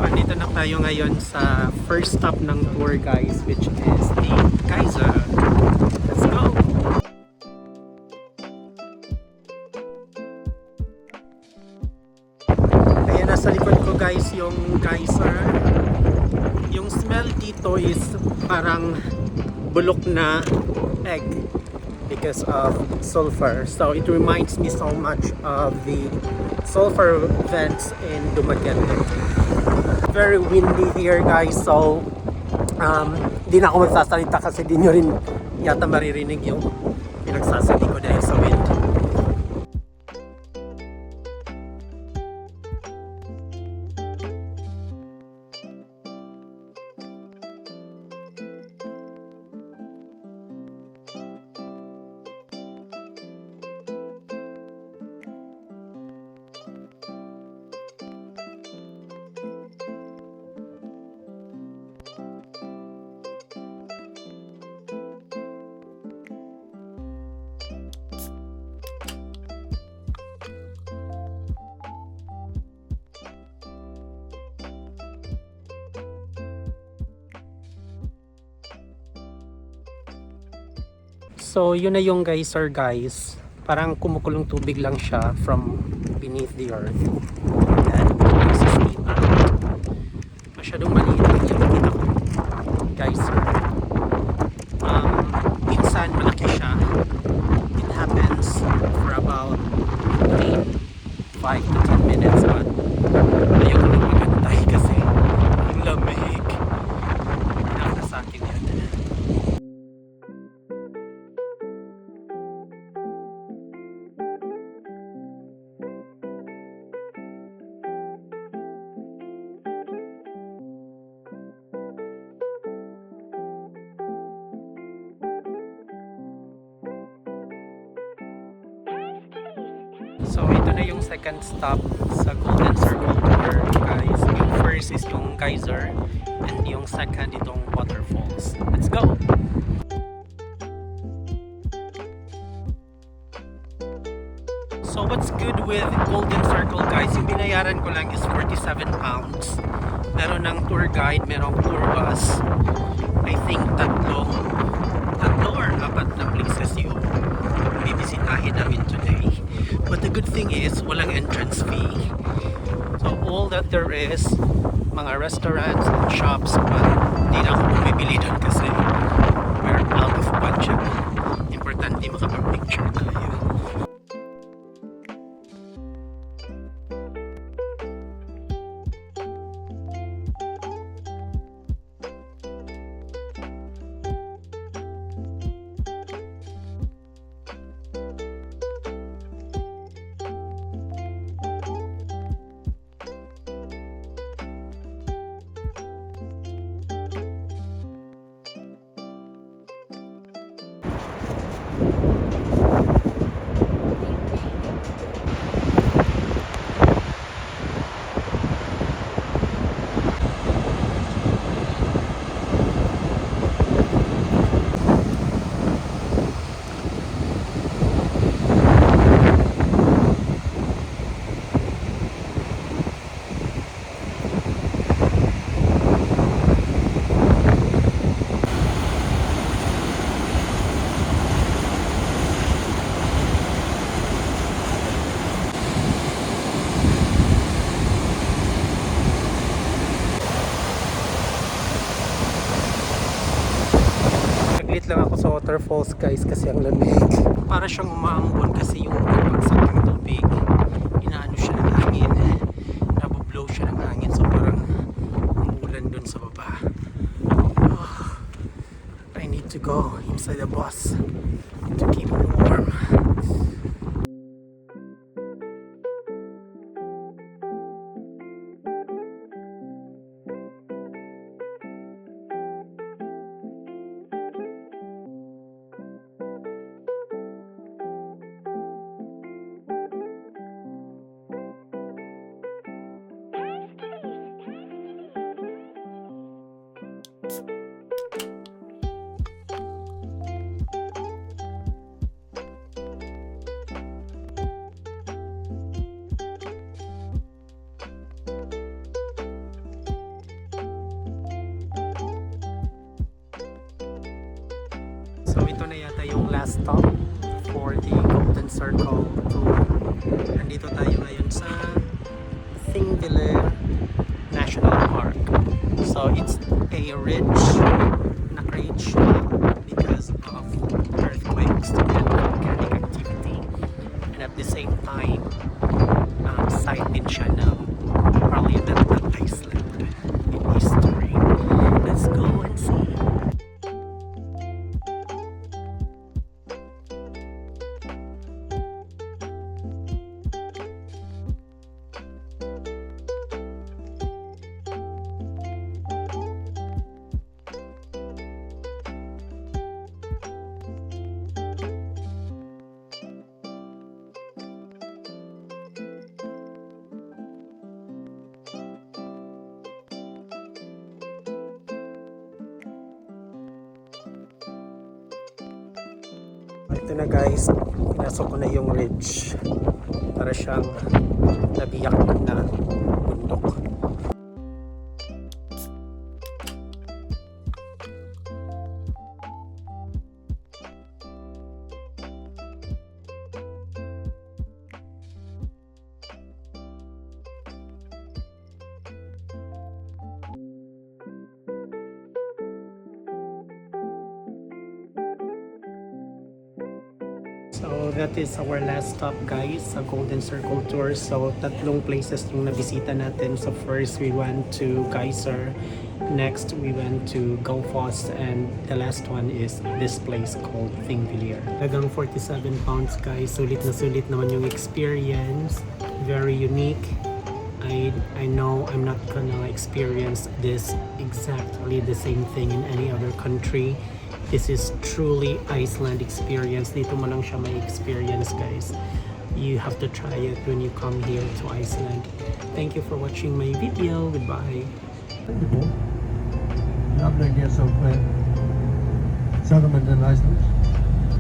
Andito na tayo ngayon sa first stop ng tour guys, which is the Geyser. Let's go! Ayan, nasa likod ko guys yung geyser. Yung smell dito is parang bulok na egg because of sulfur. So it reminds me so much of the sulfur vents in Dumaguete. Very windy here guys, so di na ako magsasalita kasi di nyo rin yata maririnig yung pinagsasabi ko dahil sa wind. So yun na yung geyser guys. Parang kumukulong tubig lang siya from beneath the earth. Ayan, existing. Masyadong maliit lang yung nakita ko. Geyser. Minsan malaki siya. It happens for about 5 to 10 minutes but ayoko nang magantay kasi yung lamig. Pinaka sa akin yun. So ito na yung second stop sa Golden Circle Tour guys. Yung first is yung geyser and yung second itong waterfalls. Let's go! So what's good with Golden Circle guys, yung binayaran ko lang is 47 pounds. Meron ng tour guide, merong tour bus. I think tatlo or apat na places yung bibisitahin namin today. But the good thing is, walang entrance fee. So all that there is, mga restaurants and shops, but di na ako bumibili doon kasi we're out of budget. Importante makapag-picture tayo. Saglit lang ako sa waterfalls guys kasi ang lamig. Para siyang umaambon kasi yung pagsak ng tubig. Inaano siya ng hangin. Nabublow siya ng hangin so parang umuulan dun sa baba. Oh, I need to go inside the bus to keep warm. So ito na yata yung last stop for the Golden Circle tour. Nandito tayo ngayon sa Thingvellir National Park. So it's a ridge na create siya because of earthquakes and volcanic activity. And at the same time, site din siya ng Parliament of Iceland in history. Let's go and see. Ito na guys, pinasok ko na yung ridge para siyang nabiyak na bundok. So that is our last stop guys sa Golden Circle Tour. So tatlong places yung nabisita natin. So first we went to Geyser, next we went to Gullfoss, and the last one is this place called Thingvellir. Talagang 47 pounds guys. Sulit naman yung experience. Very unique. I know I'm not gonna experience this exactly the same thing in any other country. This is truly Iceland experience. Dito mo lang siya may experience guys. You have to try it when you come here to Iceland. Thank you for watching my video. Goodbye. Lovely, dear, so clear. Southern and Iceland.